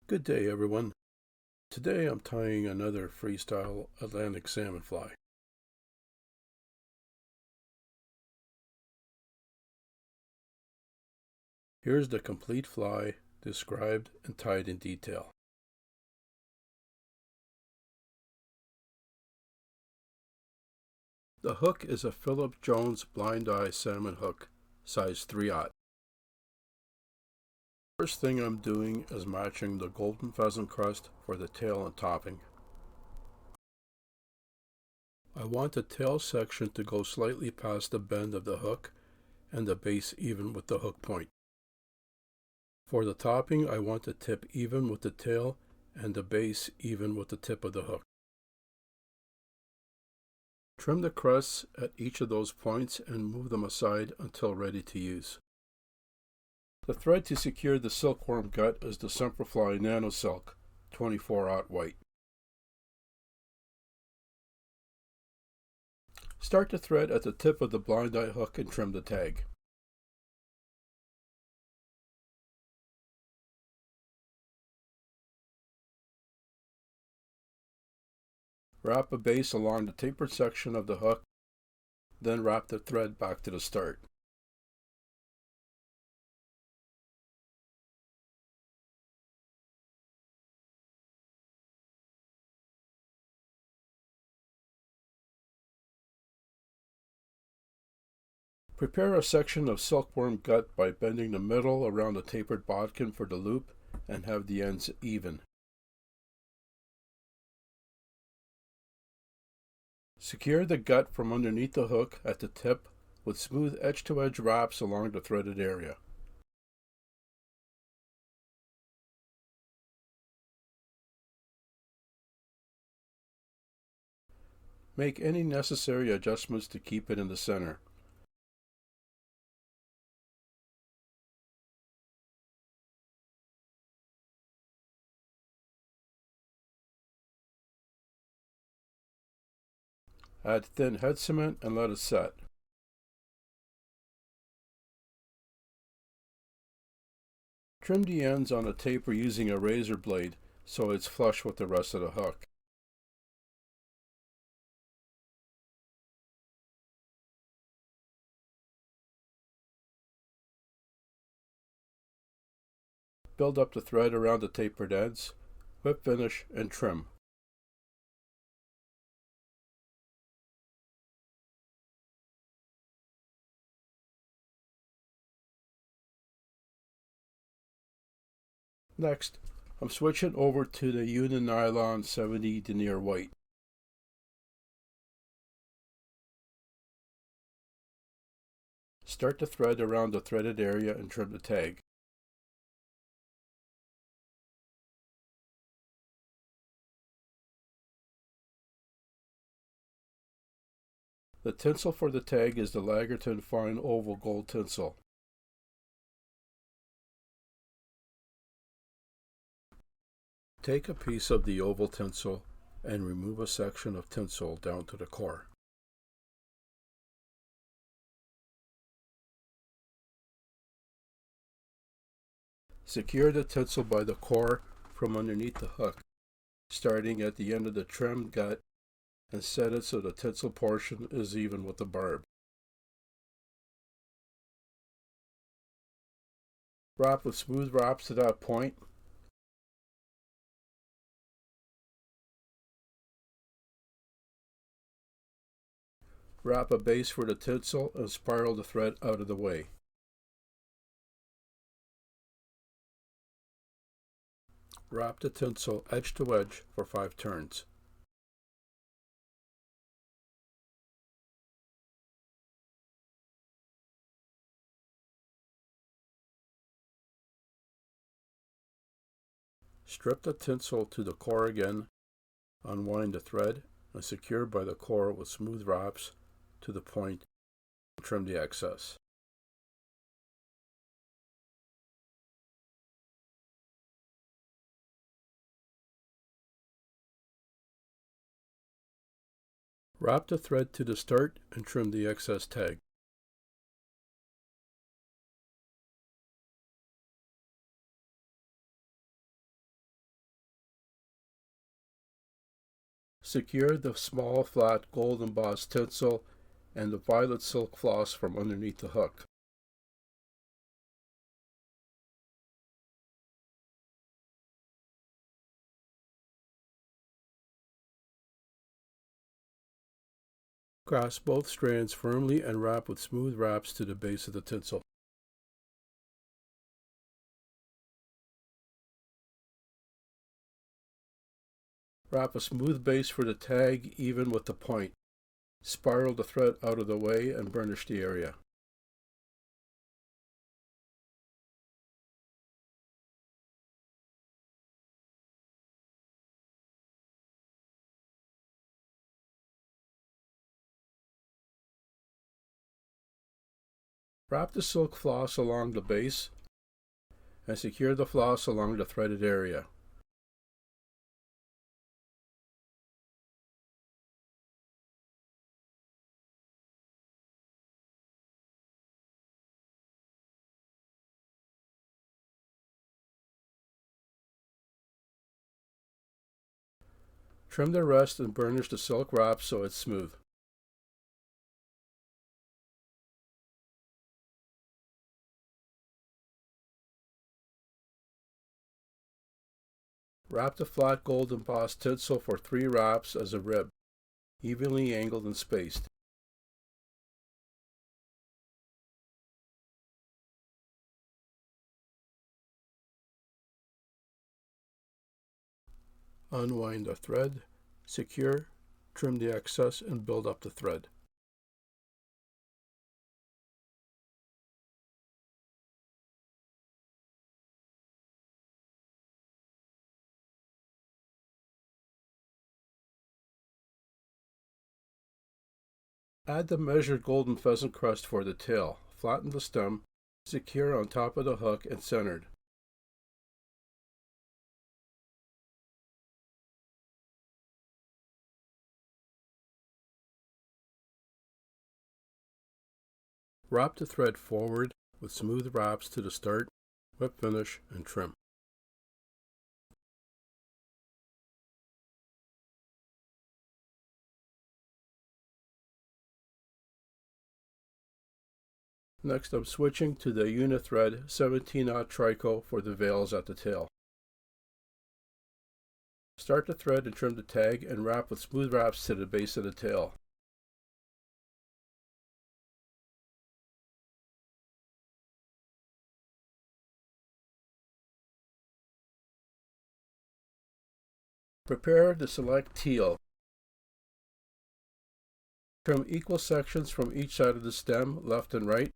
Good day, everyone. Today I'm tying another Freestyle Atlantic Salmon Fly. Here's the complete fly, described and tied in detail. The hook is a Philip Jones blind eye salmon hook, size 3/0. First thing I'm doing is matching the golden pheasant crest for the tail and topping. I want the tail section to go slightly past the bend of the hook and the base even with the hook point. For the topping, I want the tip even with the tail and the base even with the tip of the hook. Trim the crests at each of those points and move them aside until ready to use. The thread to secure the Silkworm Gut is the Semperfli Nano Silk 24/0 white. Start the thread at the tip of the blind eye hook and trim the tag. Wrap a base along the tapered section of the hook, then wrap the thread back to the start. Prepare a section of Silkworm Gut by bending the middle around the tapered bodkin for the loop and have the ends even. Secure the gut from underneath the hook at the tip with smooth edge-to-edge wraps along the threaded area. Make any necessary adjustments to keep it in the center. Add thin head cement and let it set. Trim the ends on the taper using a razor blade so it's flush with the rest of the hook. Build up the thread around the tapered ends, whip finish, and trim. Next, I'm switching over to the Uni-Nylon 70 denier white. Start the thread around the threaded area and trim the tag. The tinsel for the tag is the Lagartun fine oval gold tinsel. Take a piece of the oval tinsel and remove a section of tinsel down to the core. Secure the tinsel by the core from underneath the hook, starting at the end of the trimmed gut, and set it so the tinsel portion is even with the barb. Wrap with smooth wraps to that point. Wrap a base for the tinsel and spiral the thread out of the way. Wrap the tinsel edge to edge for 5 turns. Strip the tinsel to the core again, unwind the thread, and secure by the core with smooth wraps to the point and trim the excess. Wrap the thread to the start and trim the excess tag. Secure the small, flat, gold embossed tinsel and the violet silk floss from underneath the hook. Grasp both strands firmly and wrap with smooth wraps to the base of the tinsel. Wrap a smooth base for the tag even with the point. Spiral the thread out of the way and burnish the area. Wrap the silk floss along the base and secure the floss along the threaded area. Trim the rest and burnish the silk wrap so it's smooth. Wrap the flat gold embossed tinsel for 3 wraps as a rib, evenly angled and spaced. Unwind the thread, secure, trim the excess, and build up the thread. Add the measured golden pheasant crest for the tail. Flatten the stem, secure on top of the hook and centered. Wrap the thread forward with smooth wraps to the start, whip finish, and trim. Next, I'm switching to the Unithread 17-aught tricot for the veils at the tail. Start the thread and trim the tag and wrap with smooth wraps to the base of the tail. Prepare to select teal. Trim equal sections from each side of the stem, left and right.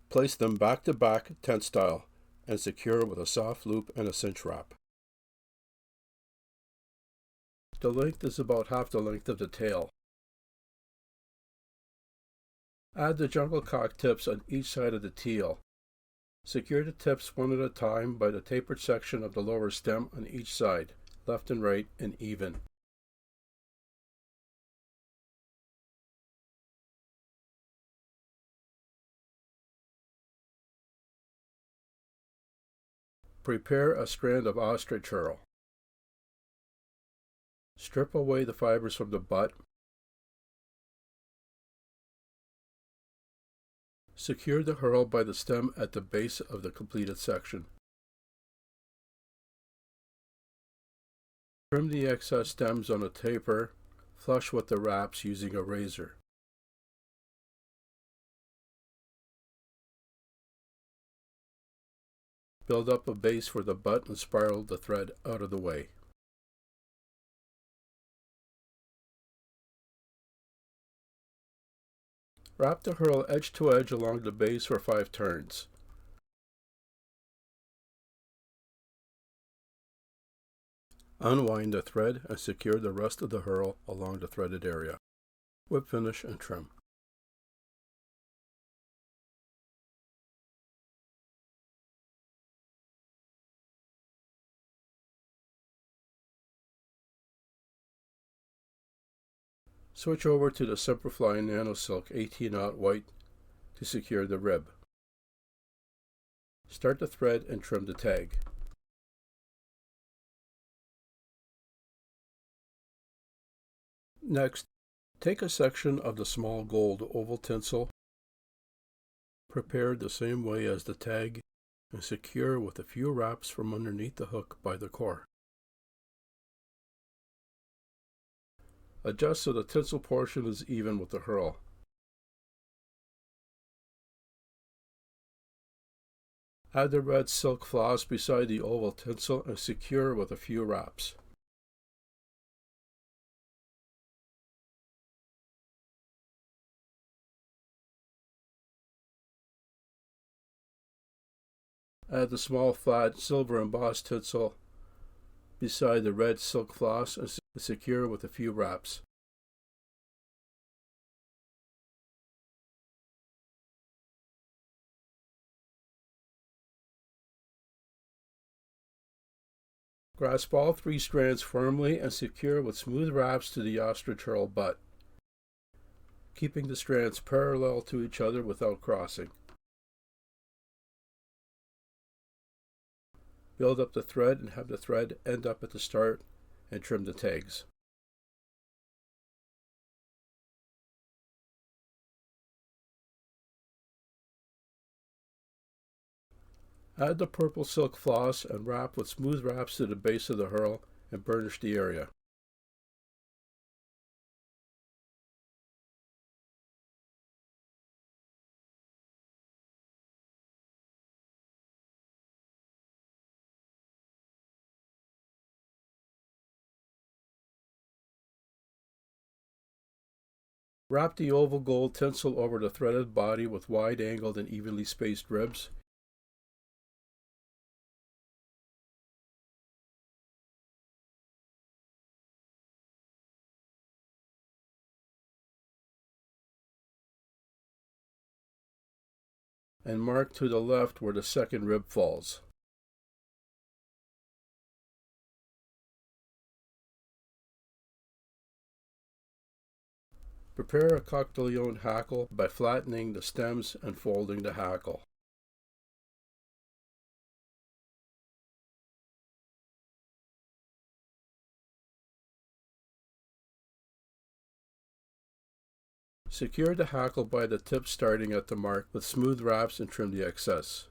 Place them back to back tent style and secure with a soft loop and a cinch wrap. The length is about half the length of the tail. Add the jungle cock tips on each side of the teal. Secure the tips one at a time by the tapered section of the lower stem on each side, left and right, and even. Prepare a strand of ostrich herl. Strip away the fibers from the butt. Secure the herl by the stem at the base of the completed section. Trim the excess stems on a taper, flush with the wraps using a razor. Build up a base for the butt and spiral the thread out of the way. Wrap the herl edge to edge along the base for 5 turns. Unwind the thread and secure the rest of the herl along the threaded area. Whip finish and trim. Switch over to the Superfly Nano Silk 18-aught white to secure the rib. Start the thread and trim the tag. Next, take a section of the small gold oval tinsel, prepared the same way as the tag, and secure with a few wraps from underneath the hook by the core. Adjust so the tinsel portion is even with the herl. Add the red silk floss beside the oval tinsel and secure with a few wraps. Add the small flat silver embossed tinsel beside the red silk floss and secure with a few wraps. Grasp all 3 strands firmly and secure with smooth wraps to the ostrich herl butt, keeping the strands parallel to each other without crossing. Build up the thread and have the thread end up at the start and trim the tags. Add the purple silk floss and wrap with smooth wraps to the base of the herl and burnish the area. Wrap the oval gold tinsel over the threaded body with wide-angled and evenly spaced ribs. And mark to the left where the second rib falls. Prepare a coquelicot hackle by flattening the stems and folding the hackle. Secure the hackle by the tip starting at the mark with smooth wraps and trim the excess.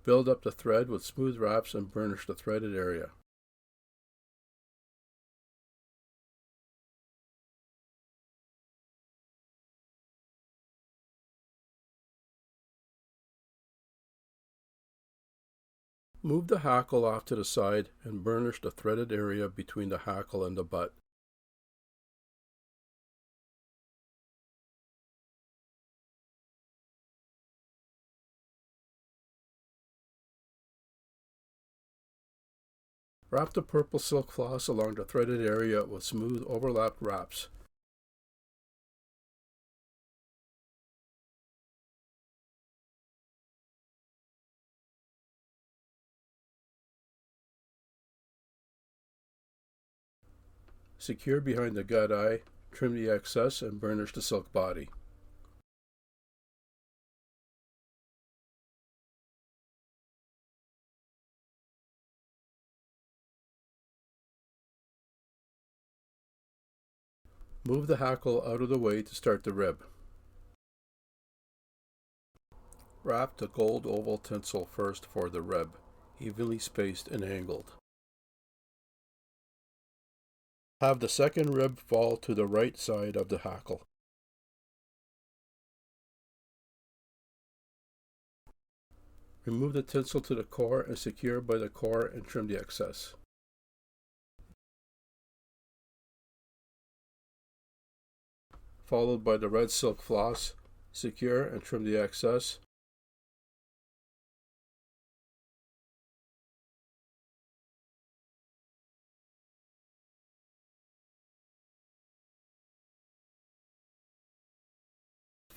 Build up the thread with smooth wraps and burnish the threaded area. Move the hackle off to the side and burnish the threaded area between the hackle and the butt. Wrap the purple silk floss along the threaded area with smooth overlapped wraps. Secure behind the gut eye, trim the excess, and burnish the silk body. Move the hackle out of the way to start the rib. Wrap the gold oval tinsel first for the rib, evenly spaced and angled. Have the second rib fall to the right side of the hackle. Remove the tinsel to the core and secure by the core and trim the excess. Followed by the red silk floss, secure and trim the excess.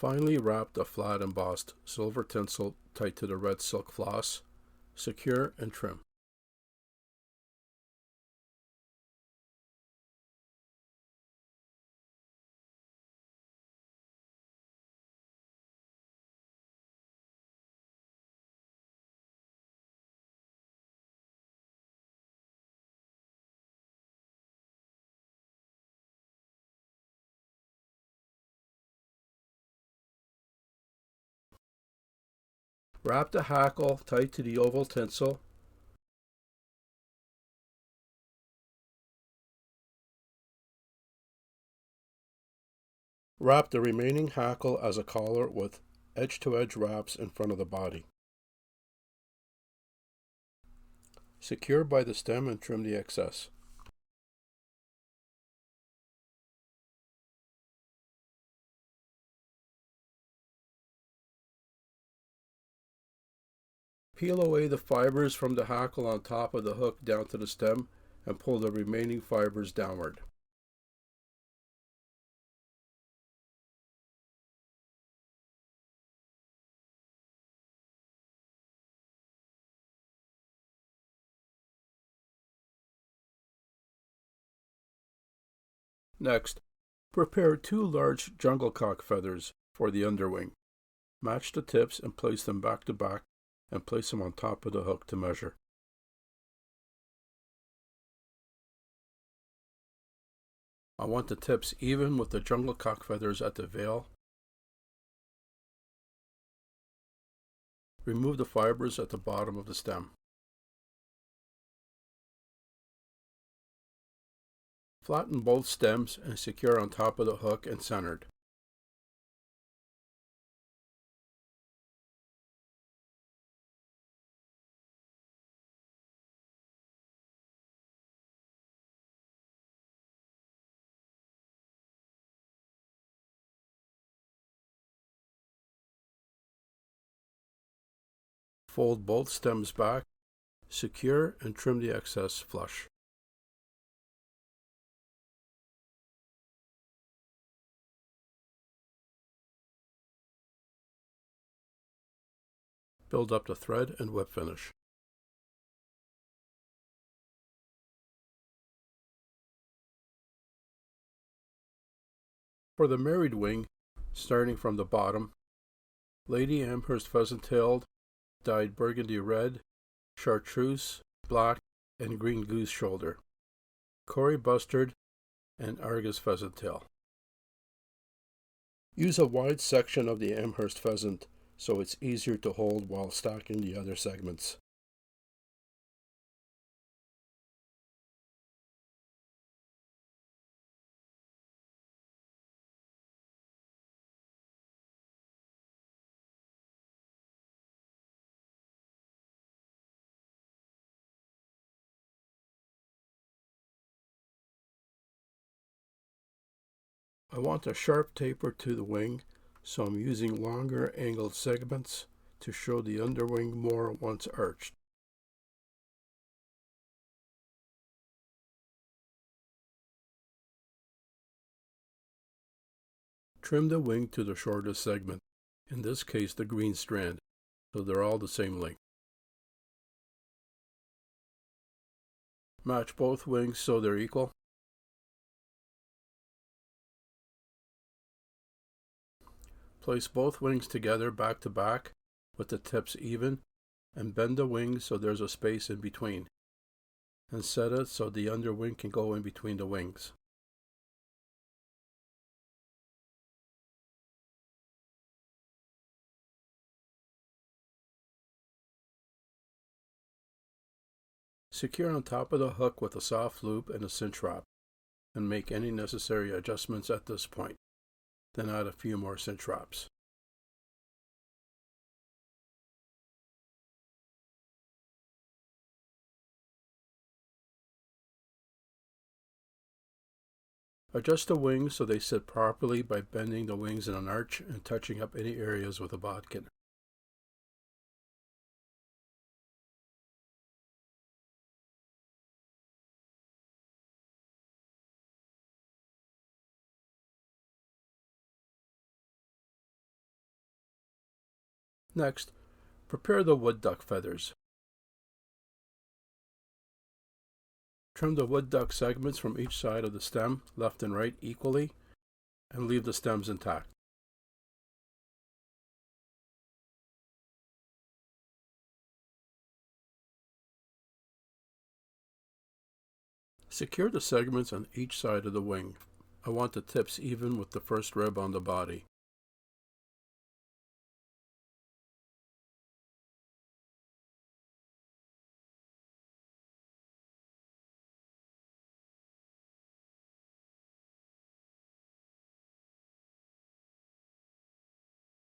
Finally wrap the flat embossed silver tinsel tight to the red silk floss, secure and trim. Wrap the hackle tight to the oval tinsel. Wrap the remaining hackle as a collar with edge-to-edge wraps in front of the body. Secure by the stem and trim the excess. Peel away the fibers from the hackle on top of the hook down to the stem and pull the remaining fibers downward. Next, prepare 2 large jungle cock feathers for the underwing. Match the tips and place them back to back and place them on top of the hook to measure. I want the tips even with the jungle cock feathers at the veil. Remove the fibers at the bottom of the stem. Flatten both stems and secure on top of the hook and centered. Fold both stems back, secure and trim the excess flush. Build up the thread and whip finish. For the married wing, starting from the bottom, Lady Amherst pheasant-tailed, dyed burgundy red, chartreuse, black, and green goose shoulder, Cory bustard, and Argus pheasant tail. Use a wide section of the Amherst pheasant so it's easier to hold while stacking the other segments. I want a sharp taper to the wing, so I'm using longer angled segments to show the underwing more once arched. Trim the wing to the shortest segment, in this case the green strand, so they're all the same length. Match both wings so they're equal. Place both wings together back to back with the tips even and bend the wings so there's a space in between, and set it so the underwing can go in between the wings. Secure on top of the hook with a soft loop and a cinch wrap, and make any necessary adjustments at this point. Then add a few more cinch wraps. Adjust the wings so they sit properly by bending the wings in an arch and touching up any areas with a bodkin. Next, prepare the wood duck feathers. Trim the wood duck segments from each side of the stem, left and right equally, and leave the stems intact. Secure the segments on each side of the wing. I want the tips even with the first rib on the body.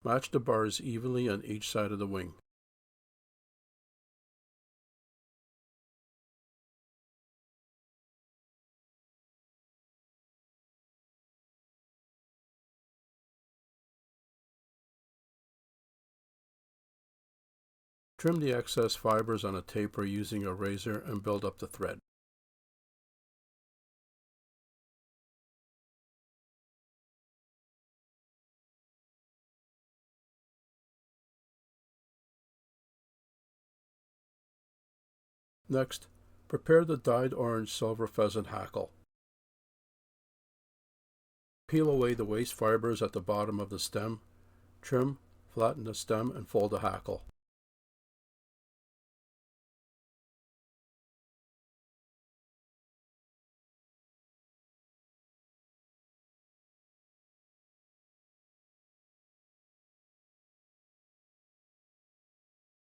Match the bars evenly on each side of the wing. Trim the excess fibers on a taper using a razor and build up the thread. Next, prepare the dyed orange silver pheasant hackle. Peel away the waste fibers at the bottom of the stem, trim, flatten the stem, and fold the hackle.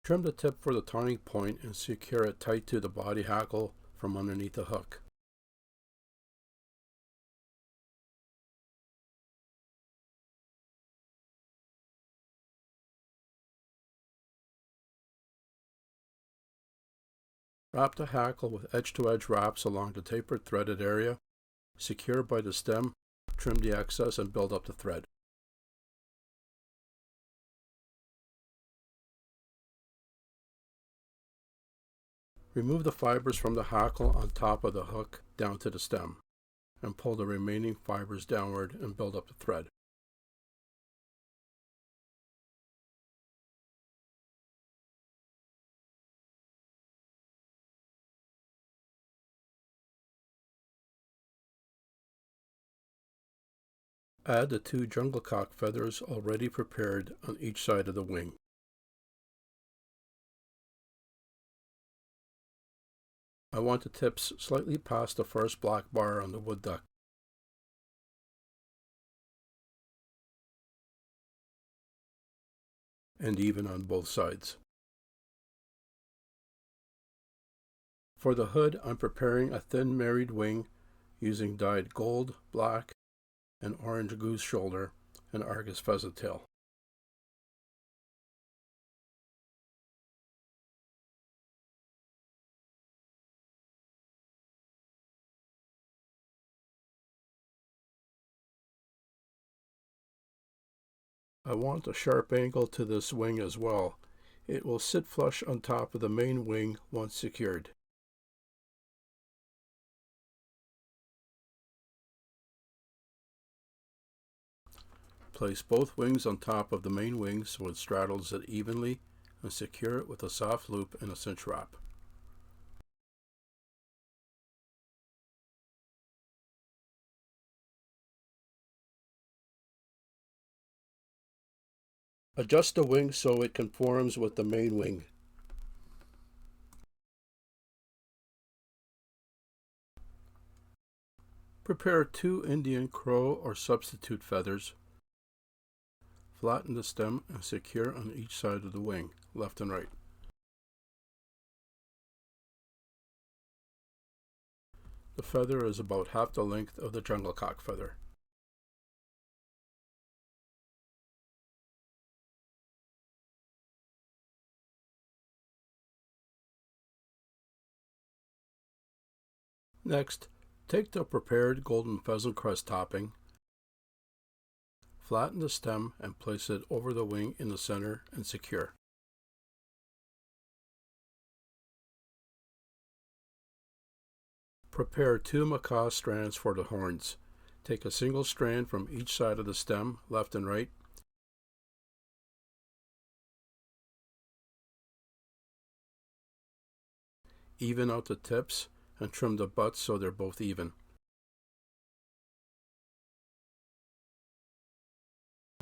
Trim the tip for the tying point and secure it tight to the body hackle from underneath the hook. Wrap the hackle with edge-to-edge wraps along the tapered threaded area. Secure by the stem, trim the excess and build up the thread. Remove the fibers from the hackle on top of the hook down to the stem, and pull the remaining fibers downward and build up the thread. Add the 2 jungle cock feathers already prepared on each side of the wing. I want the tips slightly past the first black bar on the wood duck. And even on both sides. For the hood, I'm preparing a thin married wing using dyed gold, black, and orange goose shoulder and Argus pheasant tail. I want a sharp angle to this wing as well. It will sit flush on top of the main wing once secured. Place both wings on top of the main wing so it straddles it evenly, and secure it with a soft loop and a cinch wrap. Adjust the wing so it conforms with the main wing. Prepare 2 Indian crow or substitute feathers. Flatten the stem and secure on each side of the wing, left and right. The feather is about half the length of the jungle cock feather. Next, take the prepared golden pheasant crest topping, flatten the stem and place it over the wing in the center and secure. Prepare 2 macaw strands for the horns. Take a single strand from each side of the stem, left and right. even out the tips and trim the butts so they're both even.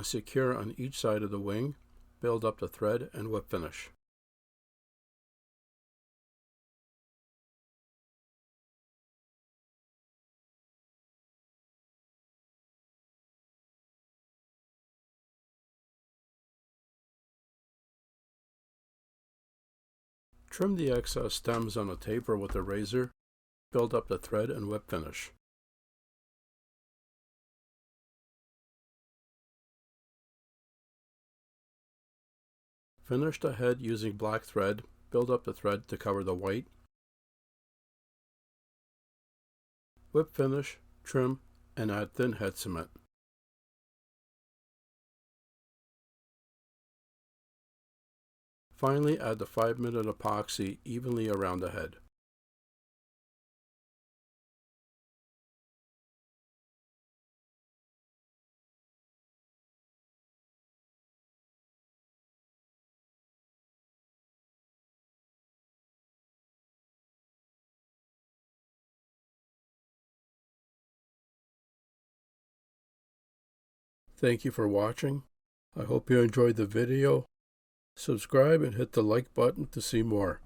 Secure on each side of the wing, build up the thread and whip finish. Trim the excess stems on a taper with a razor, build up the thread and whip finish. Finish the head using black thread, build up the thread to cover the white. Whip finish, trim, and add thin head cement. Finally, add the 5-minute epoxy evenly around the head. Thank you for watching. I hope you enjoyed the video. Subscribe and hit the like button to see more.